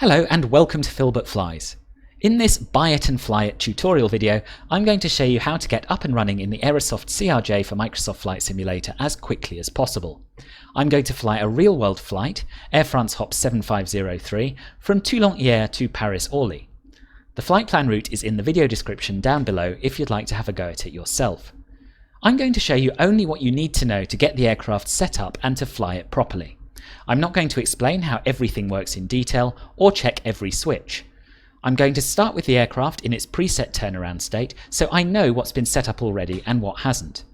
Hello and welcome to Phil But Flies. In this Buy It and Fly It tutorial video, I'm going to show you how to get up and running in the AEROSOFT CRJ for Microsoft Flight Simulator as quickly as possible. I'm going to fly a real-world flight, Air France HOP 7503, from Toulon, Hyères to Paris Orly. The flight plan route is in the video description down below if you'd like to have a go at it yourself. I'm going to show you only what you need to know to get the aircraft set up and to fly it properly. I'm not going to explain how everything works in detail or check every switch. I'm going to start with the aircraft in its preset turnaround state so I know what's been set up already and what hasn't.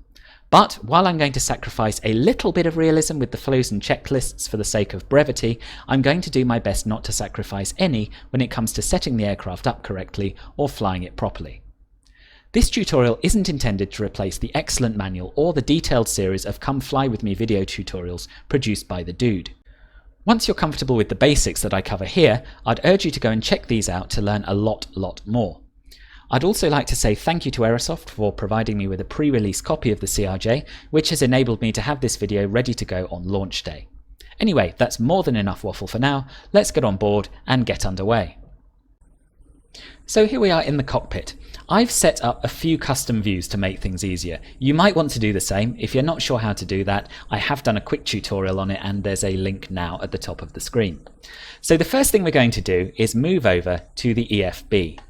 But while I'm going to sacrifice a little bit of realism with the flows and checklists for the sake of brevity, I'm going to do my best not to sacrifice any when it comes to setting the aircraft up correctly or flying it properly. This tutorial isn't intended to replace the excellent manual or the detailed series of Come Fly With Me video tutorials produced by the Dude. Once you're comfortable with the basics that I cover here, I'd urge you to go and check these out to learn a lot more. I'd also like to say thank you to AEROSOFT for providing me with a pre-release copy of the CRJ, which has enabled me to have this video ready to go on launch day. Anyway, that's more than enough waffle for now. Let's get on board and get underway. So here we are in the cockpit. I've set up a few custom views to make things easier. You might want to do the same. If you're not sure how to do that, I have done a quick tutorial on it and there's a link now at the top of the screen. So the first thing we're going to do is move over to the EFB.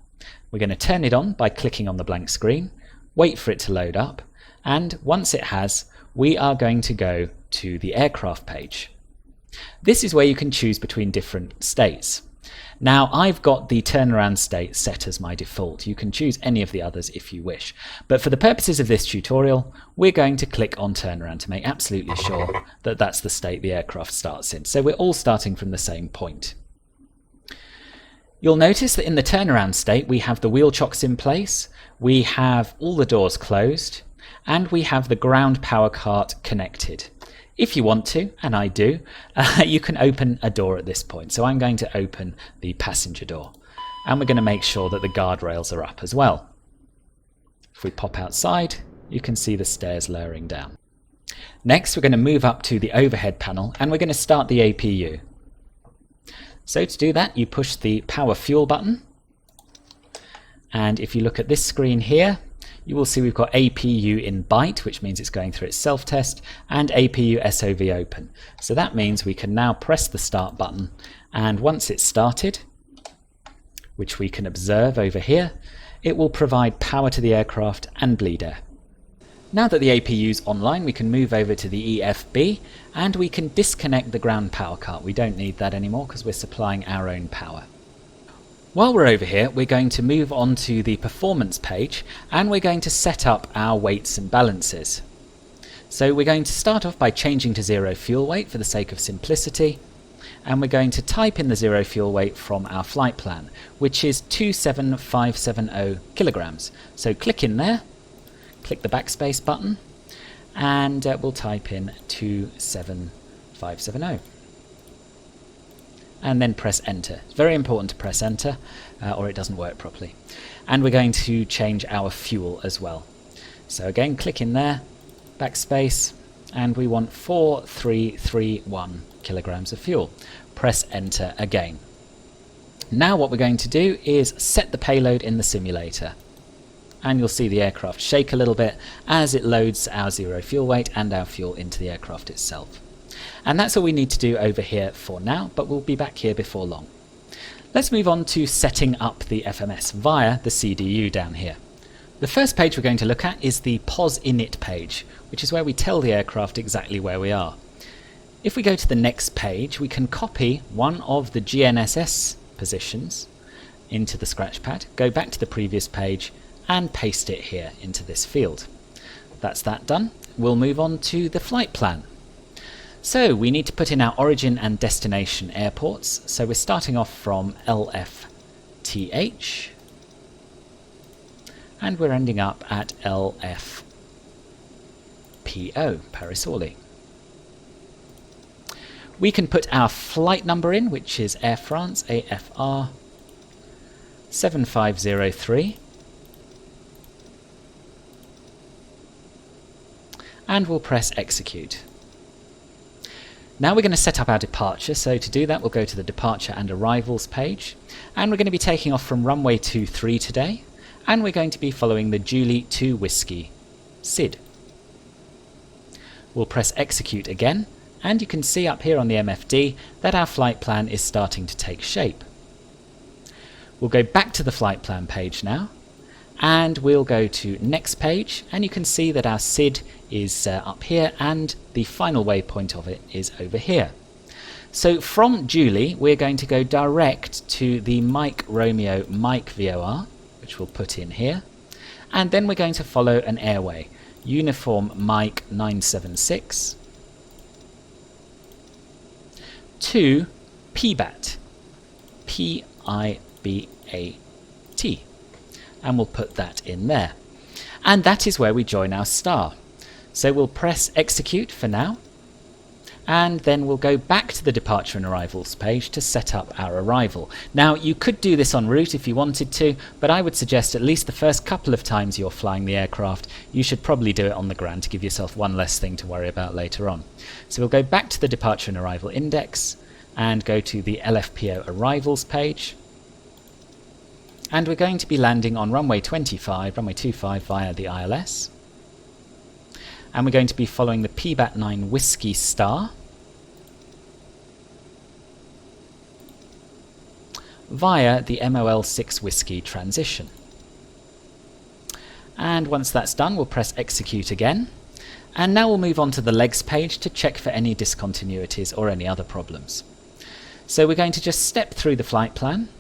We're going to turn it on by clicking on the blank screen, wait for it to load up, and once it has, we are going to go to the aircraft page. This is where you can choose between different states. Now I've got the turnaround state set as my default. You can choose any of the others if you wish. But for the purposes of this tutorial, we're going to click on turnaround to make absolutely sure that that's the state the aircraft starts in. So we're all starting from the same point. You'll notice that in the turnaround state we have the wheel chocks in place, we have all the doors closed, and we have the ground power cart connected. If you want to, and I do, you can open a door at this point. So I'm going to open the passenger door and we're going to make sure that the guardrails are up as well. If we pop outside, you can see the stairs lowering down. Next, we're going to move up to the overhead panel and we're going to start the APU. So to do that, you push the power fuel button. And if you look at this screen here, you will see we've got APU in byte, which means it's going through its self-test, and APU SOV open. So that means we can now press the start button, and once it's started, which we can observe over here, it will provide power to the aircraft and bleed air. Now that the APU is online, we can move over to the EFB, and we can disconnect the ground power cart. We don't need that anymore because we're supplying our own power. While we're over here, we're going to move on to the performance page and we're going to set up our weights and balances. So we're going to start off by changing to 0 fuel weight for the sake of simplicity, and we're going to type in the 0 fuel weight from our flight plan, which is 27570 kilograms. So click in there, click the backspace button, and we'll type in 27570. And then press enter. It's very important to press enter or it doesn't work properly. And we're going to change our fuel as well. So again, click in there, backspace, and we want 4331 kilograms of fuel. Press enter again. Now what we're going to do is set the payload in the simulator. And you'll see the aircraft shake a little bit as it loads our 0 fuel weight and our fuel into the aircraft itself. And that's all we need to do over here for now, but we'll be back here before long. Let's move on to setting up the FMS via the CDU down here. The first page we're going to look at is the POS init page, which is where we tell the aircraft exactly where we are. If we go to the next page, we can copy one of the GNSS positions into the scratchpad, go back to the previous page and paste it here into this field. That's that done. We'll move on to the flight plan. So we need to put in our origin and destination airports. So we're starting off from LFTH and we're ending up at LFPO, Paris Orly. We can put our flight number in, which is Air France AFR 7503. And we'll press execute. Now we're going to set up our departure, so to do that we'll go to the departure and arrivals page, and we're going to be taking off from runway 23 today, and we're going to be following the JULEE 2 Whiskey SID. We'll press execute again, and you can see up here on the MFD that our flight plan is starting to take shape. We'll go back to the flight plan page now, and we'll go to next page, and you can see that our SID is up here and the final waypoint of it is over here. So from JULEE we're going to go direct to the Mike Romeo Mike VOR, which we'll put in here, and then we're going to follow an airway, Uniform Mike 976 to PIBAT, P-I-B-A-T, and we'll put that in there. And that is where we join our star. So we'll press execute for now, and then we'll go back to the departure and arrivals page to set up our arrival. Now you could do this en route if you wanted to, but I would suggest at least the first couple of times you're flying the aircraft you should probably do it on the ground to give yourself one less thing to worry about later on. So we'll go back to the departure and arrival index and go to the LFPO arrivals page, and we're going to be landing on runway 25 via the ILS. And we're going to be following the PIBAT 9 Whiskey Star via the MOL 6 Whiskey transition. And once that's done, we'll press execute again. And now we'll move on to the legs page to check for any discontinuities or any other problems. So we're going to just step through the flight plan.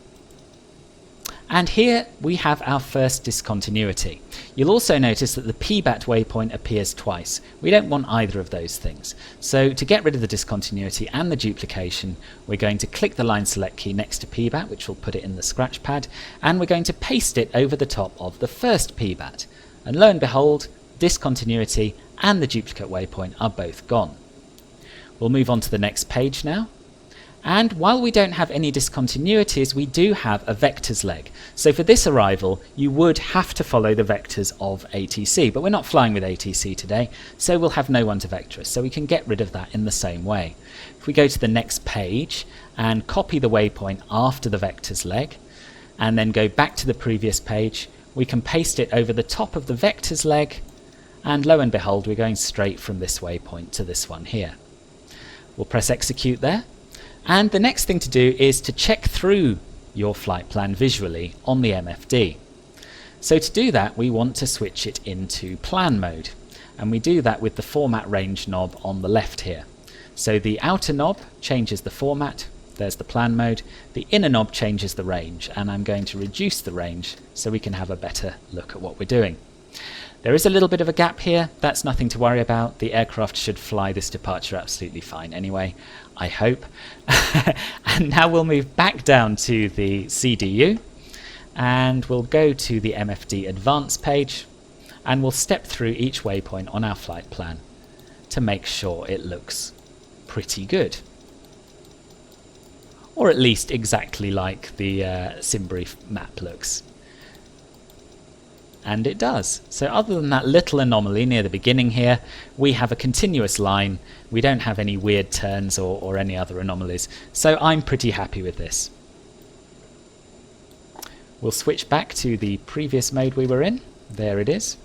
And here we have our first discontinuity. You'll also notice that the PIBAT waypoint appears twice. We don't want either of those things. So to get rid of the discontinuity and the duplication, we're going to click the line select key next to PIBAT, which will put it in the scratch pad, and we're going to paste it over the top of the first PIBAT. And lo and behold, discontinuity and the duplicate waypoint are both gone. We'll move on to the next page now. And while we don't have any discontinuities, we do have a vectors leg. So for this arrival, you would have to follow the vectors of ATC, but we're not flying with ATC today, so we'll have no one to vector us, so we can get rid of that in the same way. If we go to the next page and copy the waypoint after the vectors leg, and then go back to the previous page, we can paste it over the top of the vectors leg, and lo and behold, we're going straight from this waypoint to this one here. We'll press execute there. And the next thing to do is to check through your flight plan visually on the MFD. So to do that, we want to switch it into plan mode. And we do that with the format range knob on the left here. So the outer knob changes the format, there's the plan mode. The inner knob changes the range, and I'm going to reduce the range so we can have a better look at what we're doing. There is a little bit of a gap here, that's nothing to worry about. The aircraft should fly this departure absolutely fine anyway, I hope. And now we'll move back down to the CDU, and we'll go to the MFD Advanced page, and we'll step through each waypoint on our flight plan to make sure it looks pretty good. Or at least exactly like the SimBrief map looks. And it does. So other than that little anomaly near the beginning here, we have a continuous line. We don't have any weird turns or any other anomalies. So I'm pretty happy with this. We'll switch back to the previous mode we were in. There it is.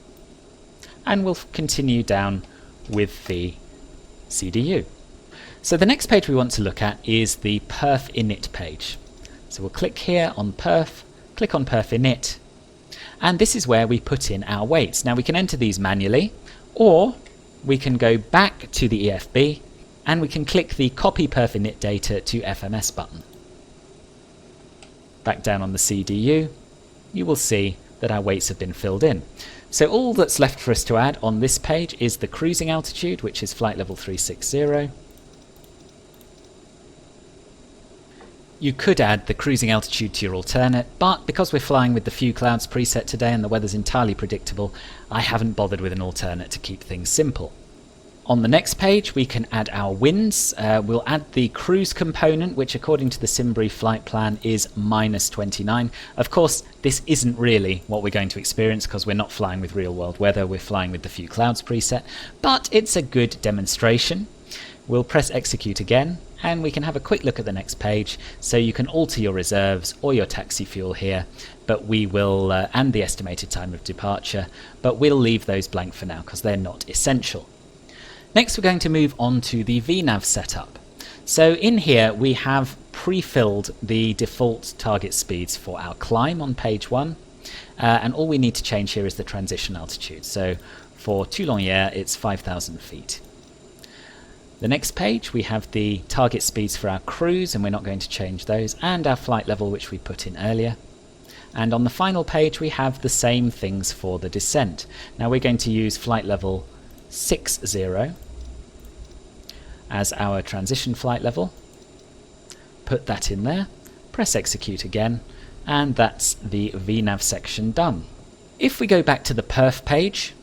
And we'll continue down with the CDU. So the next page we want to look at is the perf init page. So we'll click here on perf, click on perf init, and this is where we put in our weights. Now we can enter these manually, or we can go back to the EFB and we can click the copy perf init data to FMS button. Back down on the CDU, you will see that our weights have been filled in. So all that's left for us to add on this page is the cruising altitude, which is flight level 360. You could add the cruising altitude to your alternate, but because we're flying with the few clouds preset today and the weather's entirely predictable, I haven't bothered with an alternate to keep things simple. On the next page we can add our winds. We'll add the cruise component, which according to the SimBrief flight plan is -29. Of course this isn't really what we're going to experience because we're not flying with real world weather, we're flying with the few clouds preset, but it's a good demonstration. We'll press execute again, and we can have a quick look at the next page, so you can alter your reserves or your taxi fuel here, but we will, and the estimated time of departure, but we'll leave those blank for now because they're not essential. Next we're going to move on to the VNAV setup. So in here we have pre-filled the default target speeds for our climb on page 1, and all we need to change here is the transition altitude. So for Toulon Hyères it's 5,000 feet. The next page we have the target speeds for our cruise, and we're not going to change those, and our flight level, which we put in earlier. And on the final page we have the same things for the descent. Now we're going to use flight level 60 as our transition flight level. Put that in there, press execute again, and that's the VNAV section done. If we go back to the perf page,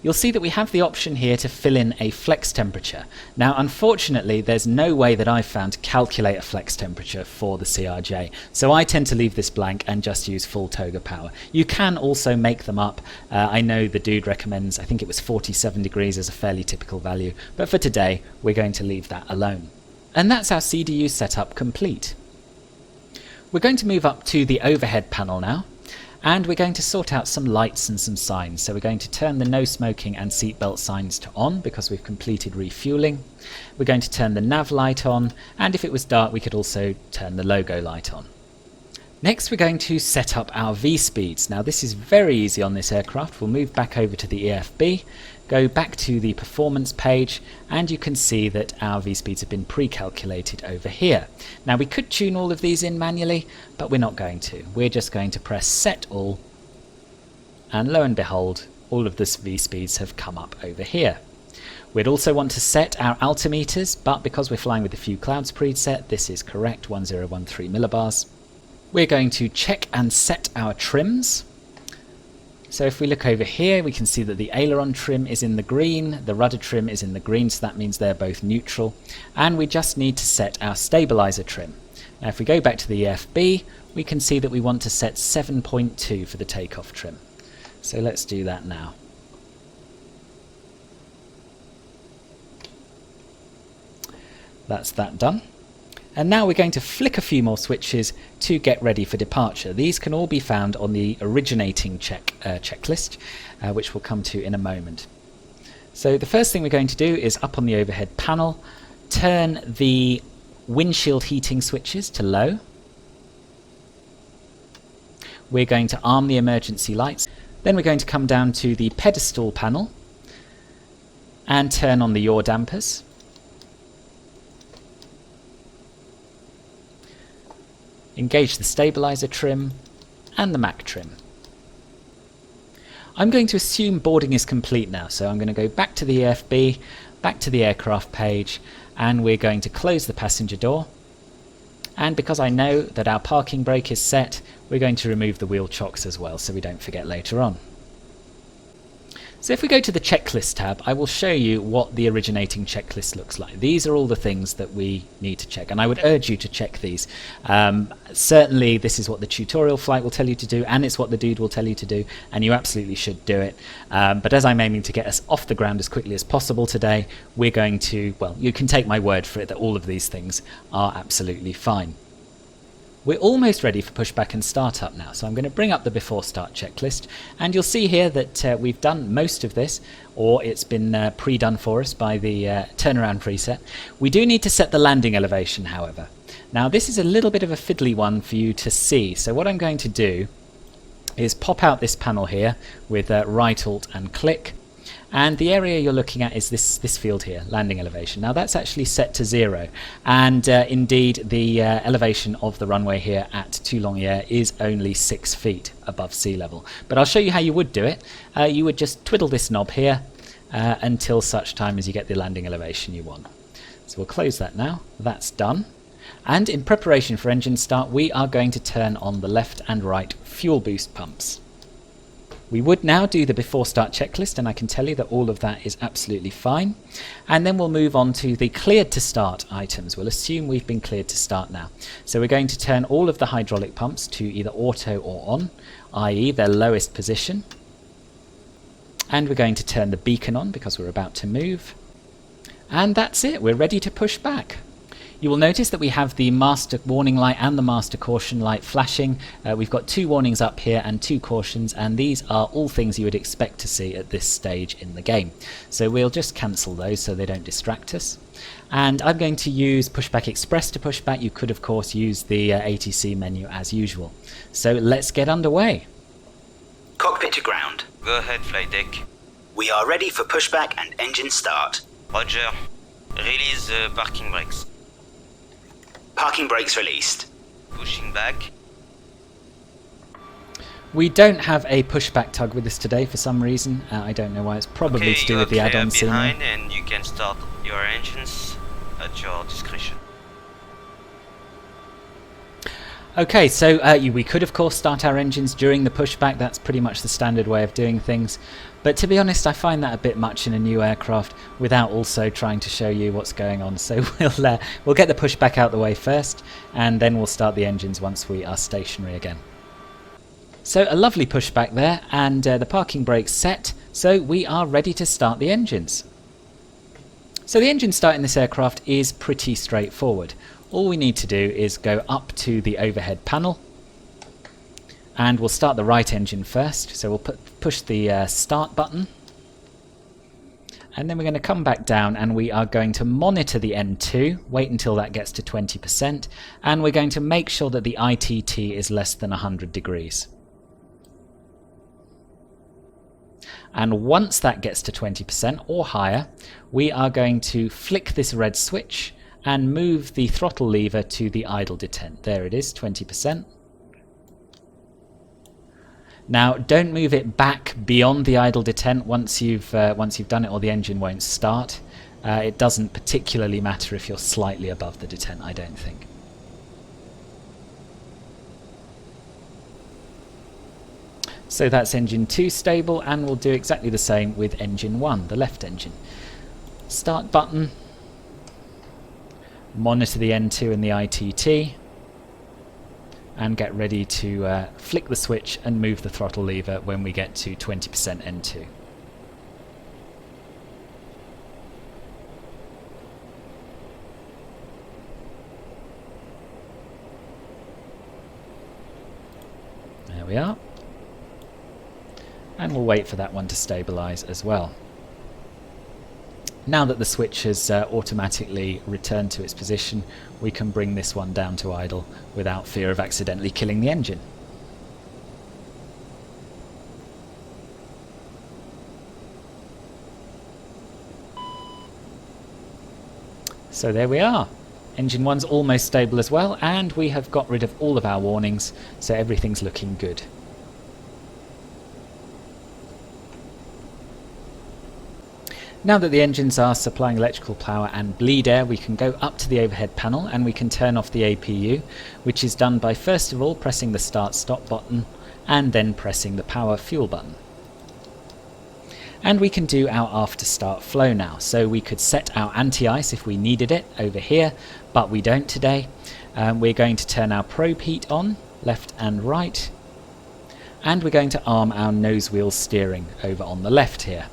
you'll see that we have the option here to fill in a flex temperature. Now unfortunately there's no way that I've found to calculate a flex temperature for the CRJ, so I tend to leave this blank and just use full toga power. You can also make them up. I know the dude recommends, I think it was 47 degrees as a fairly typical value, but for today we're going to leave that alone. And that's our CDU setup complete. We're going to move up to the overhead panel now, and we're going to sort out some lights and some signs. So we're going to turn the no smoking and seatbelt signs to on because we've completed refueling. We're going to turn the nav light on, and if it was dark we could also turn the logo light on. Next we're going to set up our V-speeds. Now this is very easy on this aircraft. We'll move back over to the EFB, go back to the performance page, and you can see that our V-speeds have been pre-calculated over here. Now we could tune all of these in manually, but we're not going to. We're just going to press set all, and lo and behold, all of the V-speeds have come up over here. We'd also want to set our altimeters, but because we're flying with a few clouds preset, this is correct, 1013 millibars. We're going to check and set our trims. So if we look over here, we can see that the aileron trim is in the green, the rudder trim is in the green, so that means they're both neutral. And we just need to set our stabilizer trim. Now if we go back to the EFB, we can see that we want to set 7.2 for the takeoff trim. So let's do that now. That's that done. And now we're going to flick a few more switches to get ready for departure. These can all be found on the originating checklist, which we'll come to in a moment. So the first thing we're going to do is up on the overhead panel, turn the windshield heating switches to low. We're going to arm the emergency lights. Then we're going to come down to the pedestal panel and turn on the yaw dampers. Engage the stabilizer trim and the Mac trim. I'm going to assume boarding is complete now, so I'm going to go back to the EFB, back to the aircraft page, and we're going to close the passenger door. And because I know that our parking brake is set, we're going to remove the wheel chocks as well so we don't forget later on. So if we go to the checklist tab, I will show you what the originating checklist looks like. These are all the things that we need to check, and I would urge you to check these. Certainly this is what the tutorial flight will tell you to do, and it's what the dude will tell you to do, and you absolutely should do it. But as I'm aiming to get us off the ground as quickly as possible today, we're going to, well, you can take my word for it that all of these things are absolutely fine. We're almost ready for pushback and startup now, so I'm going to bring up the before start checklist, and you'll see here that we've done most of this, or it's been pre-done for us by the turnaround preset. We do need to set the landing elevation, however. Now this is a little bit of a fiddly one for you to see, so what I'm going to do is pop out this panel here with right alt and click, and the area you're looking at is this field here, landing elevation. Now that's actually set to 0, and indeed the elevation of the runway here at Toulon Hyères is only 6 feet above sea level. But I'll show you how you would do it. You would just twiddle this knob here until such time as you get the landing elevation you want. So we'll close that now. That's done. And in preparation for engine start, we are going to turn on the left and right fuel boost pumps. We would now do the before start checklist, and I can tell you that all of that is absolutely fine. And then we'll move on to the cleared to start items. We'll assume we've been cleared to start now. So we're going to turn all of the hydraulic pumps to either auto or on, i.e. their lowest position. And we're going to turn the beacon on because we're about to move. And that's it, we're ready to push back. You will notice that we have the master warning light and the master caution light flashing. We've got 2 warnings up here and 2 cautions, and these are all things you would expect to see at this stage in the game. So we'll just cancel those so they don't distract us. And I'm going to use Pushback Express to push back. You could of course use the ATC menu as usual. So let's get underway. Cockpit to ground. Go ahead, flight deck. We are ready for pushback and engine start. Roger. Release the parking brakes. Parking brakes released. Pushing back. We don't have a pushback tug with us today for some reason. I don't know why. It's probably to do with the add-on scenery. Behind, and you can start your engines at your discretion. Okay, so we could of course start our engines during the pushback. That's pretty much the standard way of doing things. But to be honest, I find that a bit much in a new aircraft without also trying to show you what's going on. So we'll get the pushback out the way first, and then we'll start the engines once we are stationary again. So a lovely pushback there, and the parking brakes set, so we are ready to start the engines. So the engine start in this aircraft is pretty straightforward. All we need to do is go up to the overhead panel, and we'll start the right engine first. So we'll push the start button, and then we're going to come back down and we are going to monitor the N2, wait until that gets to 20%, and we're going to make sure that the ITT is less than 100 degrees. And once that gets to 20% or higher, we are going to flick this red switch and move the throttle lever to the idle detent. There it is, 20%. Now don't move it back beyond the idle detent once you've done it, or the engine won't start. It doesn't particularly matter if you're slightly above the detent, I don't think. So that's engine 2 stable, and we'll do exactly the same with engine 1, the left engine. Start button, monitor the N2 and the ITT, and get ready to flick the switch and move the throttle lever when we get to 20% N2. There we are. And we'll wait for that one to stabilize as well. Now that the switch has automatically returned to its position, we can bring this one down to idle without fear of accidentally killing the engine. So there we are. Engine 1's almost stable as well, and we have got rid of all of our warnings, so everything's looking good. Now that the engines are supplying electrical power and bleed air, we can go up to the overhead panel and we can turn off the APU, which is done by first of all pressing the start-stop button and then pressing the power fuel button. And we can do our after-start flow now. So we could set our anti-ice if we needed it over here, but we don't today. We're going to turn our probe heat on, left and right, and we're going to arm our nose wheel steering over on the left here.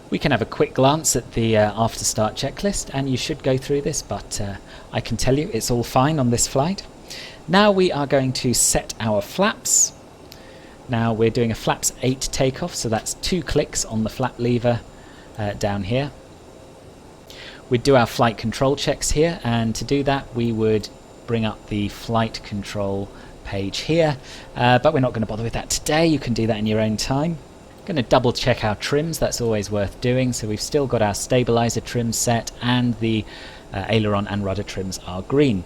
We can have a quick glance at the after start checklist, and you should go through this, but I can tell you it's all fine on this flight. Now we are going to set our flaps. Now we're doing a flaps 8 takeoff, so that's 2 clicks on the flap lever down here. We'd do our flight control checks here, and to do that we would bring up the flight control page here, but we're not going to bother with that today. You can do that in your own time. Going to double check our trims, that's always worth doing. So we've still got our stabilizer trim set, and the aileron and rudder trims are green.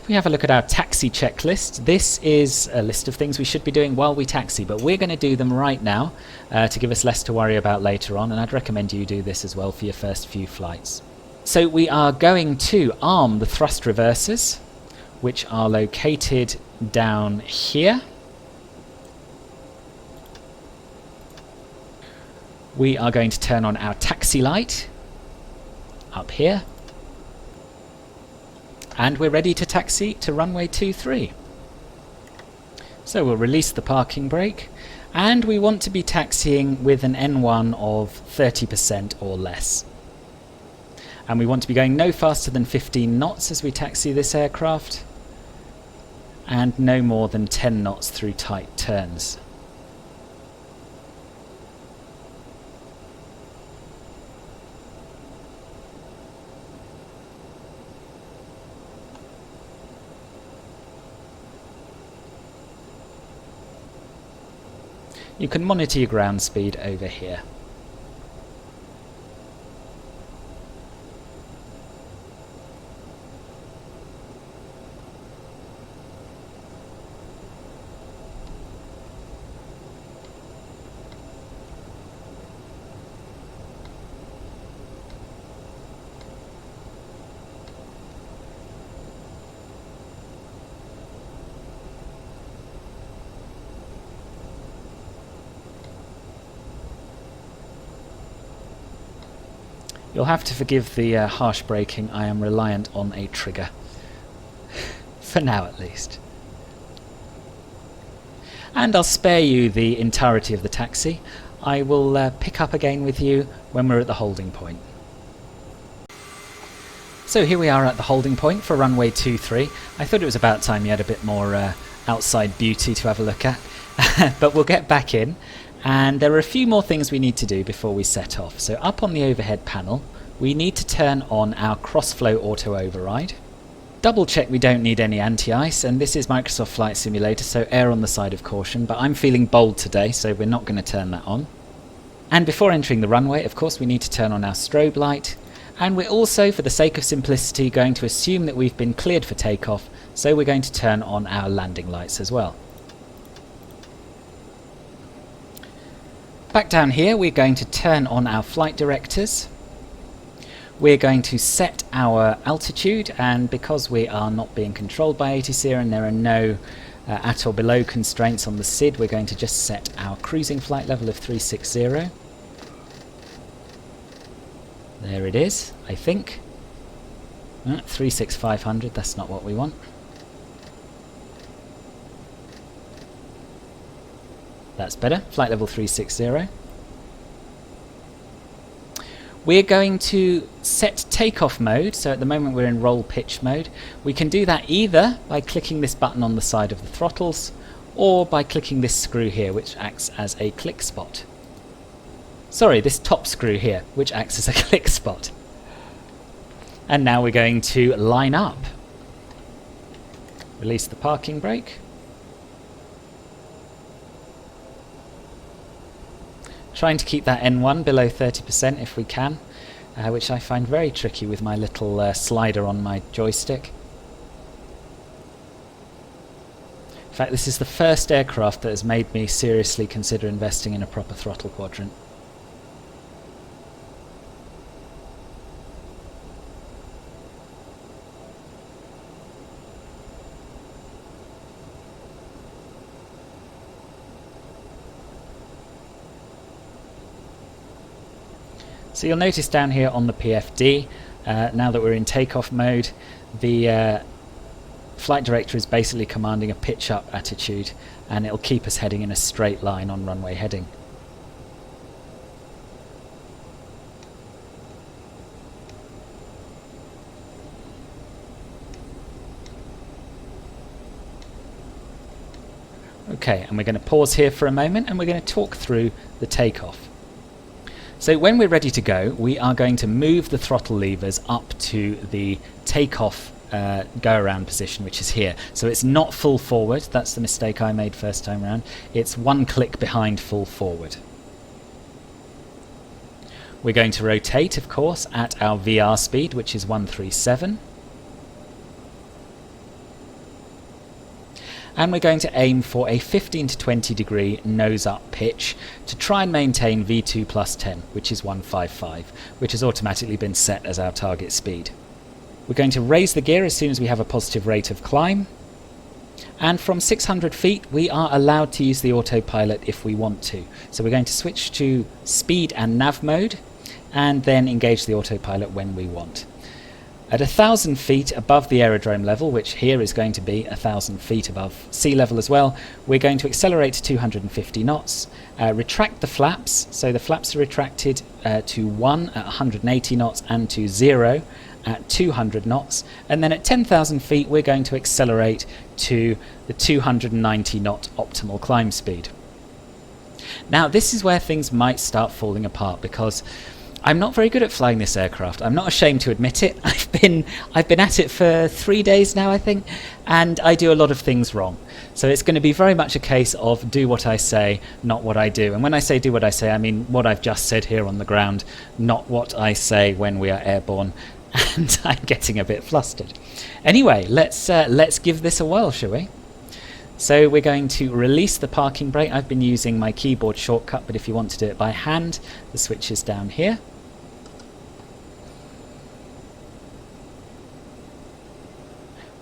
If we have a look at our taxi checklist, this is a list of things we should be doing while we taxi, but we're going to do them right now to give us less to worry about later on, and I'd recommend you do this as well for your first few flights. So we are going to arm the thrust reversers, which are located down here. We are going to turn on our taxi light up here, and we're ready to taxi to runway 23. So we'll release the parking brake, And we want to be taxiing with an N1 of 30% or less. And we want to be going no faster than 15 knots as we taxi this aircraft, and no more than 10 knots through tight turns. You can monitor your ground speed over here. You'll have to forgive the harsh braking. I am reliant on a trigger. For now at least. And I'll spare you the entirety of the taxi. I will pick up again with you when we're at the holding point. So here we are at the holding point for runway 23. I thought it was about time you had a bit more outside beauty to have a look at. But we'll get back in. And there are a few more things we need to do before we set off. So up on the overhead panel, we need to turn on our cross-flow auto override. Double check we don't need any anti-ice, and this is Microsoft Flight Simulator, so err on the side of caution, but I'm feeling bold today, so we're not going to turn that on. And before entering the runway, of course, we need to turn on our strobe light, and we're also, for the sake of simplicity, going to assume that we've been cleared for takeoff, so we're going to turn on our landing lights as well. Back down here, we're going to turn on our flight directors. We're going to set our altitude, and because we are not being controlled by ATC and there are no at or below constraints on the SID, we're going to just set our cruising flight level of 360. There it is, I think. 36500, that's not what we want. That's better, flight level 360. We're going to set takeoff mode, so at the moment we're in roll pitch mode. We can do that either by clicking this button on the side of the throttles, or by clicking this screw here, which acts as a click spot. Sorry, this top screw here, which acts as a click spot. And now we're going to line up. Release the parking brake. Trying to keep that N1 below 30% if we can, which I find very tricky with my little slider on my joystick. In fact, this is the first aircraft that has made me seriously consider investing in a proper throttle quadrant. So you'll notice down here on the PFD, now that we're in takeoff mode, the flight director is basically commanding a pitch up attitude, and it'll keep us heading in a straight line on runway heading. Okay, and we're going to pause here for a moment and we're going to talk through the takeoff. So when we're ready to go, we are going to move the throttle levers up to the takeoff go-around position, which is here. So it's not full forward, that's the mistake I made first time around. It's one click behind full forward. We're going to rotate, of course, at our VR speed, which is 137. And we're going to aim for a 15 to 20 degree nose up pitch to try and maintain V2 plus 10, which is 155, which has automatically been set as our target speed. We're going to raise the gear as soon as we have a positive rate of climb, and from 600 feet we are allowed to use the autopilot if we want to. So we're going to switch to speed and nav mode and then engage the autopilot when we want. At 1,000 feet above the aerodrome level, which here is going to be 1,000 feet above sea level as well, we're going to accelerate to 250 knots, retract the flaps, so the flaps are retracted to 1 at 180 knots and to 0 at 200 knots, and then at 10,000 feet we're going to accelerate to the 290 knot optimal climb speed. Now this is where things might start falling apart, because I'm not very good at flying this aircraft. I'm not ashamed to admit it. I've been at it for 3 days now, I think, and I do a lot of things wrong. So it's going to be very much a case of do what I say, not what I do. And when I say do what I say, I mean what I've just said here on the ground, not what I say when we are airborne. And I'm getting a bit flustered. Anyway, let's give this a whirl, shall we? So we're going to release the parking brake. I've been using my keyboard shortcut, but if you want to do it by hand, the switch is down here.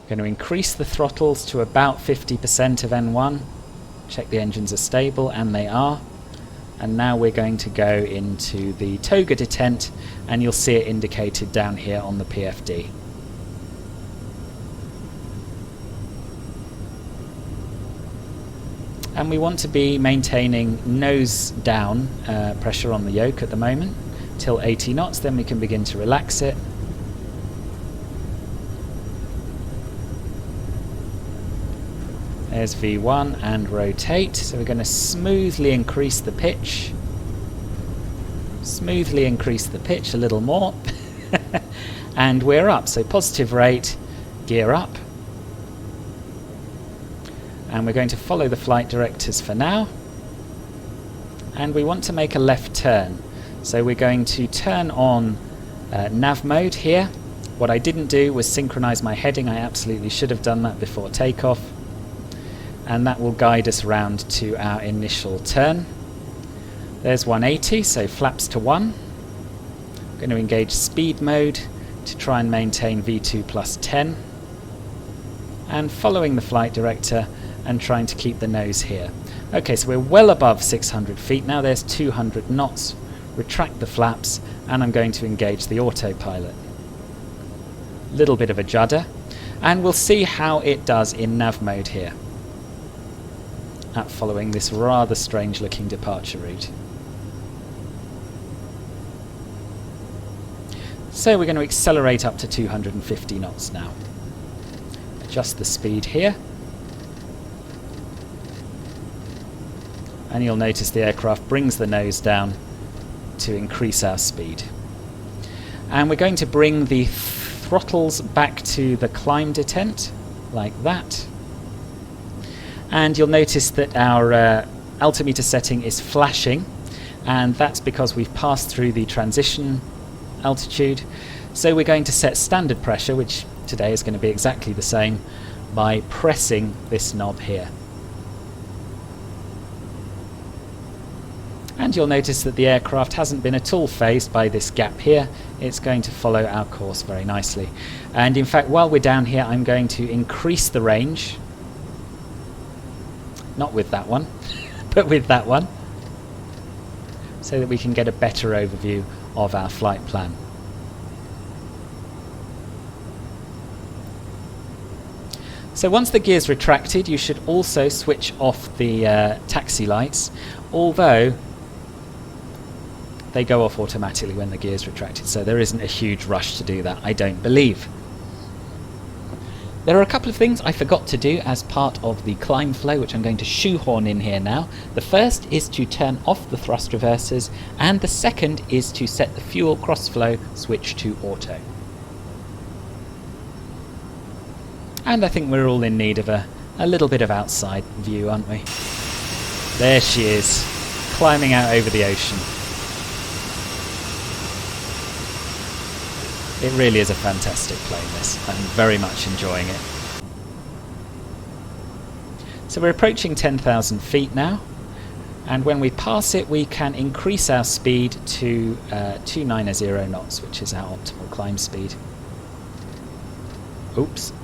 Going to increase the throttles to about 50% of N1. Check the engines are stable, and they are. And now we're going to go into the toga detent, and you'll see it indicated down here on the PFD. And we want to be maintaining nose down pressure on the yoke at the moment till 80 knots, then we can begin to relax it. There's V1 and rotate, so we're going to smoothly increase the pitch. Smoothly increase the pitch a little more. And we're up, so positive rate, gear up. And we're going to follow the flight directives for now. And we want to make a left turn. So we're going to turn on nav mode here. What I didn't do was synchronize my heading. I absolutely should have done that before takeoff. And that will guide us round to our initial turn. There's 180, so flaps to 1. I'm going to engage speed mode to try and maintain V2 plus 10. And following the flight director and trying to keep the nose here. Okay, so we're well above 600 feet. Now there's 200 knots. Retract the flaps, and I'm going to engage the autopilot. Little bit of a judder. And we'll see how it does in nav mode here, at following this rather strange looking departure route. So we're going to accelerate up to 250 knots now. Adjust the speed here. And you'll notice the aircraft brings the nose down to increase our speed. And we're going to bring the throttles back to the climb detent, like that. And you'll notice that our altimeter setting is flashing, and that's because we've passed through the transition altitude. So we're going to set standard pressure, which today is going to be exactly the same, by pressing this knob here. And you'll notice that the aircraft hasn't been at all phased by this gap here. It's going to follow our course very nicely. And in fact, while we're down here, I'm going to increase the range. Not with that one, but with that one, so that we can get a better overview of our flight plan. So once the gear's retracted, you should also switch off the taxi lights, although they go off automatically when the gear's retracted, so there isn't a huge rush to do that, I don't believe. There are a couple of things I forgot to do as part of the climb flow, which I'm going to shoehorn in here now. The first is to turn off the thrust reversers, and the second is to set the fuel crossflow switch to auto. And I think we're all in need of a little bit of outside view, aren't we? There she is, climbing out over the ocean. It really is a fantastic plane, this. I'm very much enjoying it. So we're approaching 10,000 feet now, and when we pass it we can increase our speed to 290 knots, which is our optimal climb speed. Oops.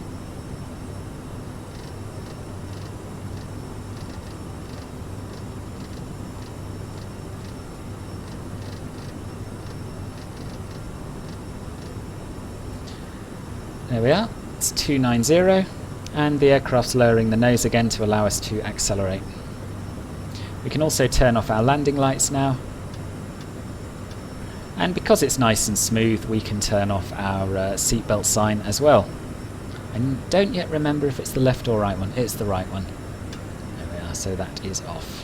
There we are, it's 290, and the aircraft's lowering the nose again to allow us to accelerate. We can also turn off our landing lights now, and because it's nice and smooth we can turn off our seatbelt sign as well. I don't yet remember if it's the left or right one. It's the right one. There we are, so that is off.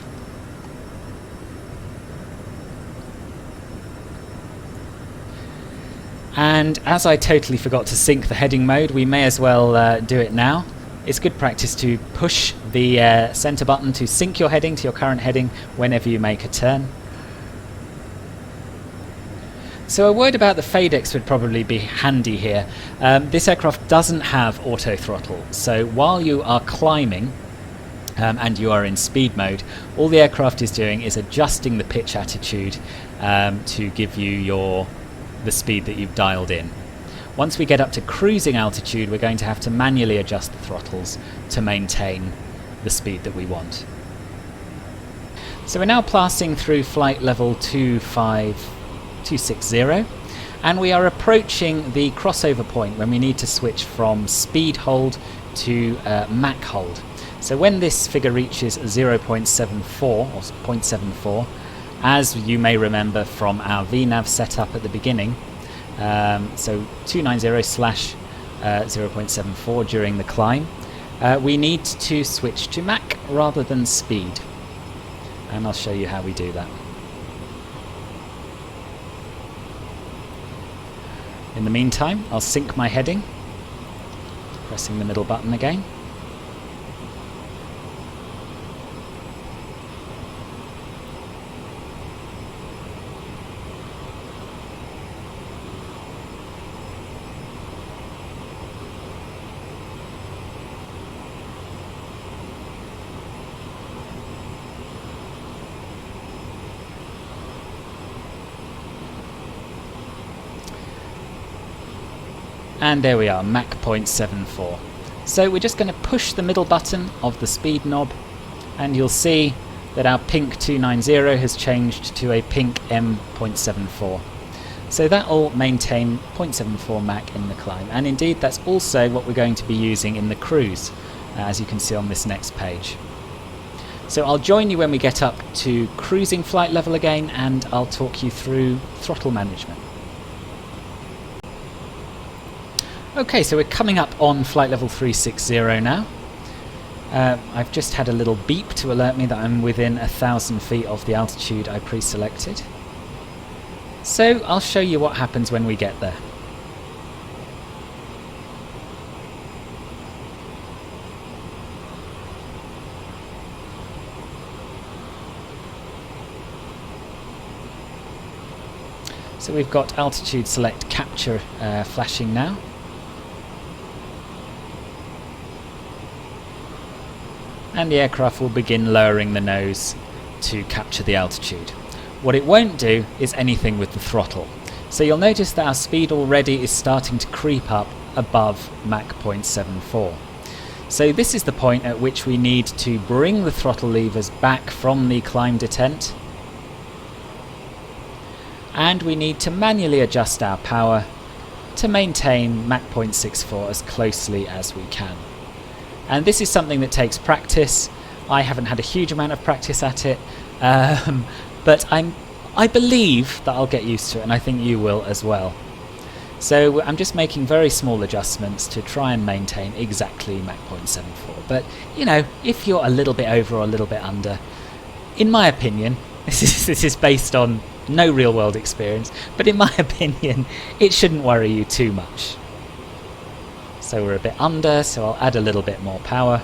And as I totally forgot to sync the heading mode, we may as well do it now. It's good practice to push the center button to sync your heading to your current heading whenever you make a turn. So a word about the FADEX would probably be handy here. This aircraft doesn't have auto throttle, so while you are climbing and you are in speed mode, all the aircraft is doing is adjusting the pitch attitude to give you the speed that you've dialed in. Once we get up to cruising altitude, we're going to have to manually adjust the throttles to maintain the speed that we want. So we're now passing through flight level 260, and we are approaching the crossover point when we need to switch from speed hold to Mach hold. So when this figure reaches 0.74 or 0.74, as you may remember from our VNAV setup at the beginning, so 290/0.74 during the climb, we need to switch to Mach rather than speed, and I'll show you how we do that. In the meantime, I'll sync my heading, pressing the middle button again. And there we are, Mach 0.74. So we're just going to push the middle button of the speed knob, and you'll see that our pink 290 has changed to a pink M.74. So that will maintain 0.74 Mach in the climb, and indeed that's also what we're going to be using in the cruise, as you can see on this next page. So I'll join you when we get up to cruising flight level again, and I'll talk you through throttle management. Okay, so we're coming up on flight level 360 now. I've just had a little beep to alert me that I'm within 1,000 feet of the altitude I pre-selected. So I'll show you what happens when we get there. So we've got altitude select capture flashing now. And the aircraft will begin lowering the nose to capture the altitude. What it won't do is anything with the throttle. So you'll notice that our speed already is starting to creep up above Mach 0.74. So this is the point at which we need to bring the throttle levers back from the climb detent, and we need to manually adjust our power to maintain Mach 0.64 as closely as we can. And this is something that takes practice. I haven't had a huge amount of practice at it, but I believe that I'll get used to it, and I think you will as well. So I'm just making very small adjustments to try and maintain exactly Mach 0.74. But, you know, if you're a little bit over or a little bit under, in my opinion, this is based on no real world experience, but in my opinion, it shouldn't worry you too much. So we're a bit under, so I'll add a little bit more power.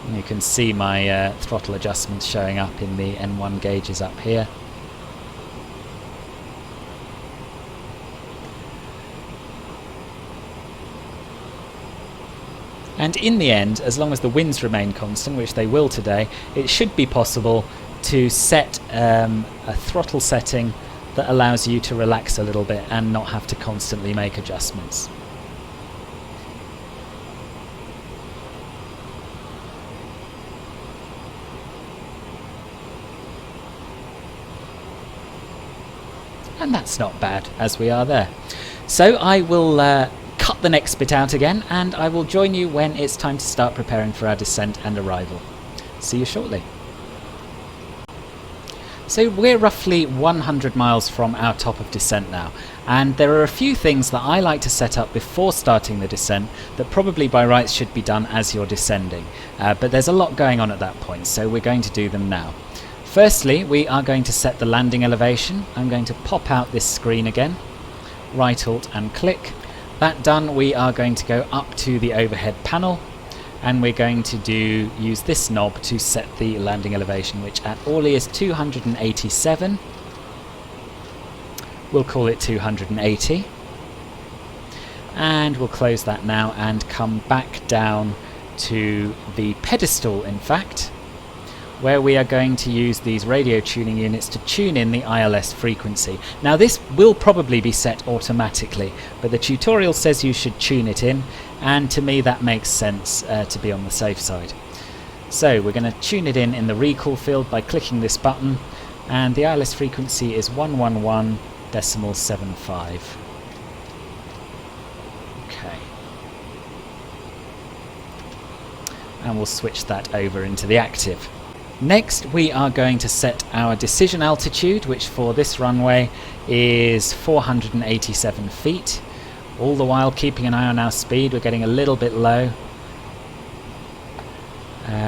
And you can see my throttle adjustments showing up in the N1 gauges up here. And in the end, as long as the winds remain constant, which they will today, it should be possible to set a throttle setting that allows you to relax a little bit and not have to constantly make adjustments. And that's not bad, as we are there. So I will cut the next bit out again, and I will join you when it's time to start preparing for our descent and arrival. See you shortly. So we're roughly 100 miles from our top of descent now, and there are a few things that I like to set up before starting the descent that probably by rights should be done as you're descending, but there's a lot going on at that point, so we're going to do them now. Firstly, we are going to set the landing elevation. I'm going to pop out this screen again, right alt and click. That done, we are going to go up to the overhead panel, and we're going to use this knob to set the landing elevation, which at Orly is 287. We'll call it 280. And we'll close that now and come back down to the pedestal, in fact, where we are going to use these radio tuning units to tune in the ILS frequency. Now this will probably be set automatically, but the tutorial says you should tune it in, and to me that makes sense to be on the safe side. So we're going to tune it in the recall field by clicking this button, and the ILS frequency is 111.75. Okay. And we'll switch that over into the active. Next, we are going to set our decision altitude, which for this runway is 487 feet. All the while keeping an eye on our speed. We're getting a little bit low.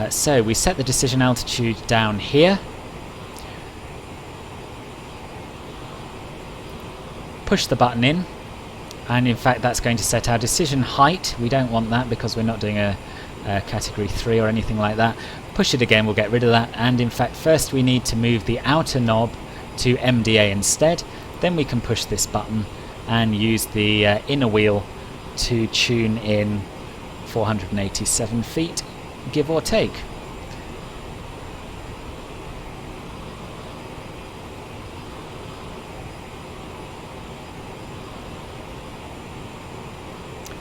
So we set the decision altitude down here. Push the button in, and in fact that's going to set our decision height. We don't want that because we're not doing a category 3 or anything like that. Push it again, we'll get rid of that, and in fact first we need to move the outer knob to MDA instead. Then we can push this button and use the inner wheel to tune in 487 feet, give or take.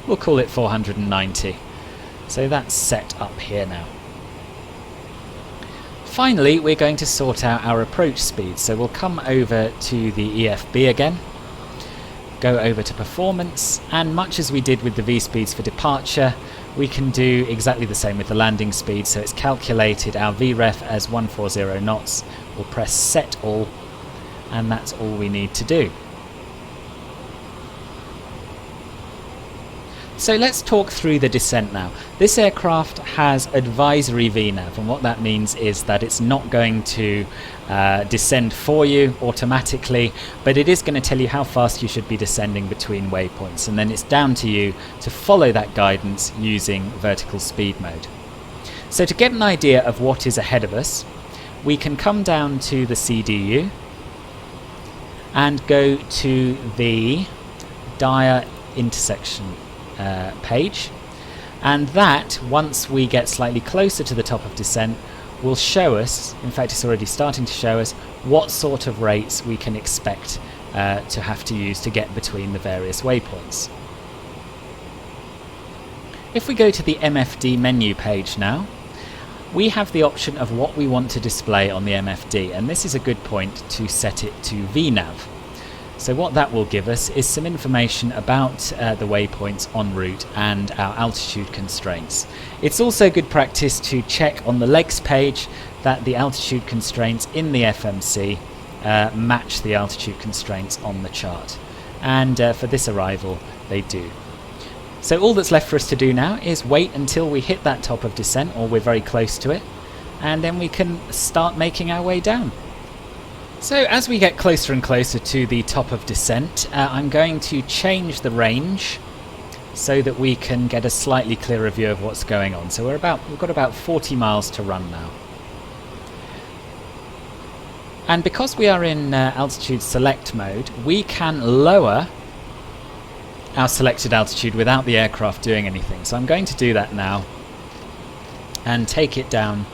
We'll call it 490. So that's set up here now. Finally, we're going to sort out our approach speed. So we'll come over to the EFB again, go over to performance, and much as we did with the V-speeds for departure, we can do exactly the same with the landing speed. So it's calculated our VREF as 140 knots. We'll press set all, and that's all we need to do. So let's talk through the descent now. This aircraft has advisory VNAV, and what that means is that it's not going to descend for you automatically, but it is going to tell you how fast you should be descending between waypoints, and then it's down to you to follow that guidance using vertical speed mode. So to get an idea of what is ahead of us, we can come down to the CDU and go to the dire intersection page, and that, once we get slightly closer to the top of descent, will show us, in fact it's already starting to show us, what sort of rates we can expect to have to use to get between the various waypoints. If we go to the MFD menu page now, we have the option of what we want to display on the MFD, and this is a good point to set it to VNAV. So what that will give us is some information about the waypoints en route and our altitude constraints. It's also good practice to check on the legs page that the altitude constraints in the FMC match the altitude constraints on the chart. And for this arrival, they do. So all that's left for us to do now is wait until we hit that top of descent, or we're very close to it, and then we can start making our way down. So as we get closer and closer to the top of descent, I'm going to change the range so that we can get a slightly clearer view of what's going on. So we've got about 40 miles to run now. And because we are in altitude select mode, we can lower our selected altitude without the aircraft doing anything. So I'm going to do that now and take it down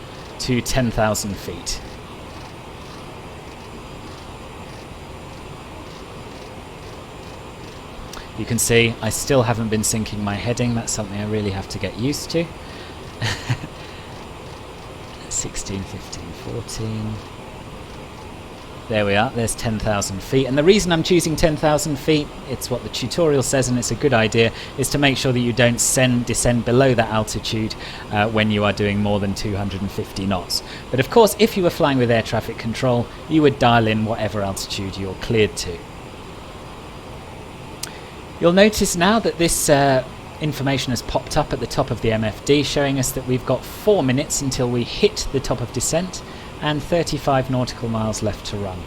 to 10,000 feet. You can see I still haven't been syncing my heading. That's something I really have to get used to. 16, 15, 14. There we are, there's 10,000 feet. And the reason I'm choosing 10,000 feet, it's what the tutorial says and it's a good idea, is to make sure that you don't descend below that altitude when you are doing more than 250 knots. But of course, if you were flying with air traffic control, you would dial in whatever altitude you're cleared to. You'll notice now that this information has popped up at the top of the MFD, showing us that we've got 4 minutes until we hit the top of descent, and 35 nautical miles left to run.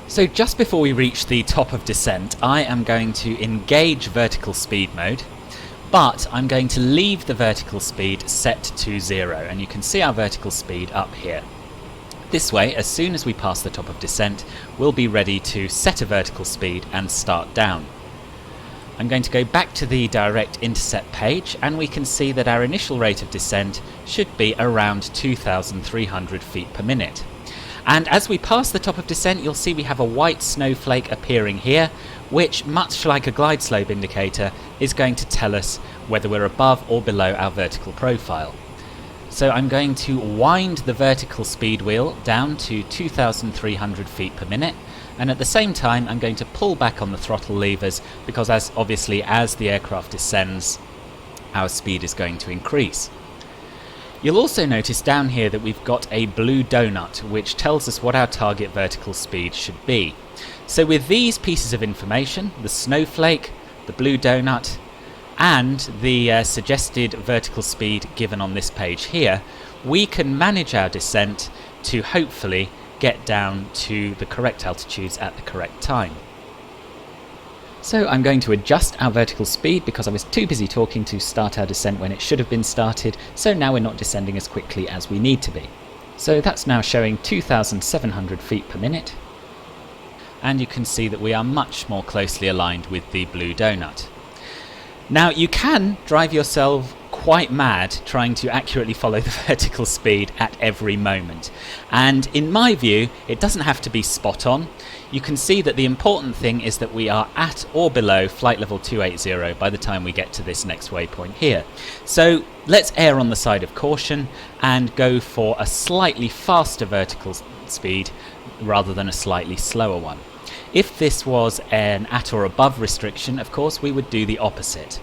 So just before we reach the top of descent, I am going to engage vertical speed mode, but I'm going to leave the vertical speed set to 0, and you can see our vertical speed up here. This way, as soon as we pass the top of descent, we'll be ready to set a vertical speed and start down. I'm going to go back to the direct intercept page, and we can see that our initial rate of descent should be around 2,300 feet per minute. And as we pass the top of descent, you'll see we have a white snowflake appearing here, which, much like a glide slope indicator, is going to tell us whether we're above or below our vertical profile. So I'm going to wind the vertical speed wheel down to 2,300 feet per minute, and at the same time I'm going to pull back on the throttle levers, because obviously as the aircraft descends, our speed is going to increase. You'll also notice down here that we've got a blue donut, which tells us what our target vertical speed should be. So with these pieces of information, the snowflake, the blue donut, and the suggested vertical speed given on this page here, we can manage our descent to hopefully get down to the correct altitudes at the correct time. So I'm going to adjust our vertical speed because I was too busy talking to start our descent when it should have been started, so now we're not descending as quickly as we need to be. So that's now showing 2,700 feet per minute, and you can see that we are much more closely aligned with the blue donut. Now you can drive yourself quite mad trying to accurately follow the vertical speed at every moment, and in my view it doesn't have to be spot on. You can see that the important thing is that we are at or below flight level 280 by the time we get to this next waypoint here. So let's err on the side of caution and go for a slightly faster vertical speed rather than a slightly slower one. If this was an at or above restriction, of course, we would do the opposite.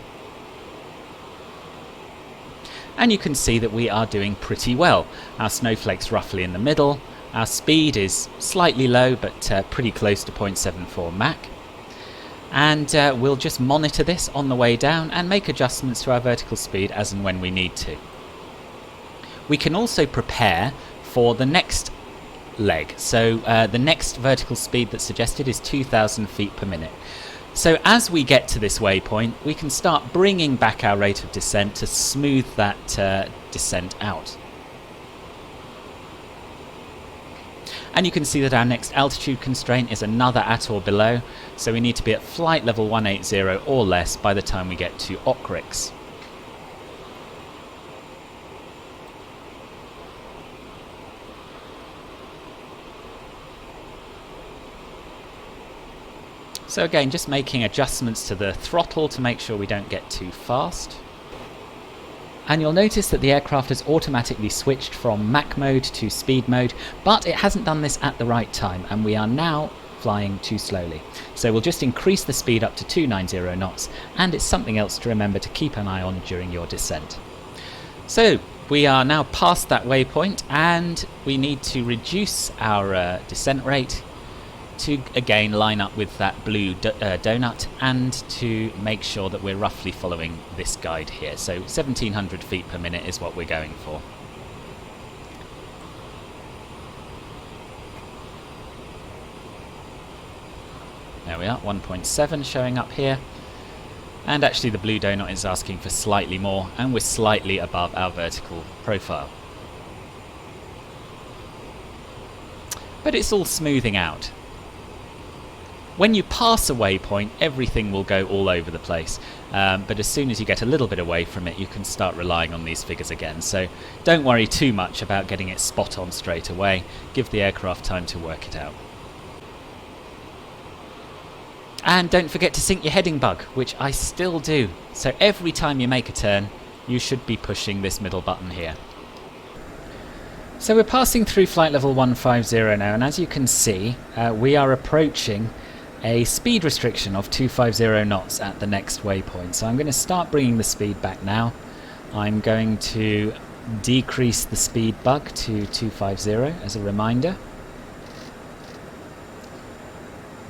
And you can see that we are doing pretty well. Our snowflake's roughly in the middle, our speed is slightly low but pretty close to 0.74 Mach. And we'll just monitor this on the way down and make adjustments to our vertical speed as and when we need to. We can also prepare for the next leg. So the next vertical speed that's suggested is 2,000 feet per minute. So as we get to this waypoint, we can start bringing back our rate of descent to smooth that descent out. And you can see that our next altitude constraint is another at or below, so we need to be at flight level 180 or less by the time we get to Okrix. So again, just making adjustments to the throttle to make sure we don't get too fast. And you'll notice that the aircraft has automatically switched from Mach mode to speed mode, but it hasn't done this at the right time, and we are now flying too slowly. So we'll just increase the speed up to 290 knots, and it's something else to remember to keep an eye on during your descent. So we are now past that waypoint, and we need to reduce our descent rate to again line up with that blue donut, and to make sure that we're roughly following this guide here. So 1,700 feet per minute is what we're going for. There we are, 1.7 showing up here, and actually the blue donut is asking for slightly more, and we're slightly above our vertical profile. But it's all smoothing out. When you pass a waypoint, everything will go all over the place, but as soon as you get a little bit away from it, you can start relying on these figures again. So don't worry too much about getting it spot on straight away. Give the aircraft time to work it out. And don't forget to sync your heading bug, which I still do. So every time you make a turn, you should be pushing this middle button here. So we're passing through flight level 150 now, and as you can see, we are approaching a speed restriction of 250 knots at the next waypoint. So I'm going to start bringing the speed back now. I'm going to decrease the speed bug to 250 as a reminder.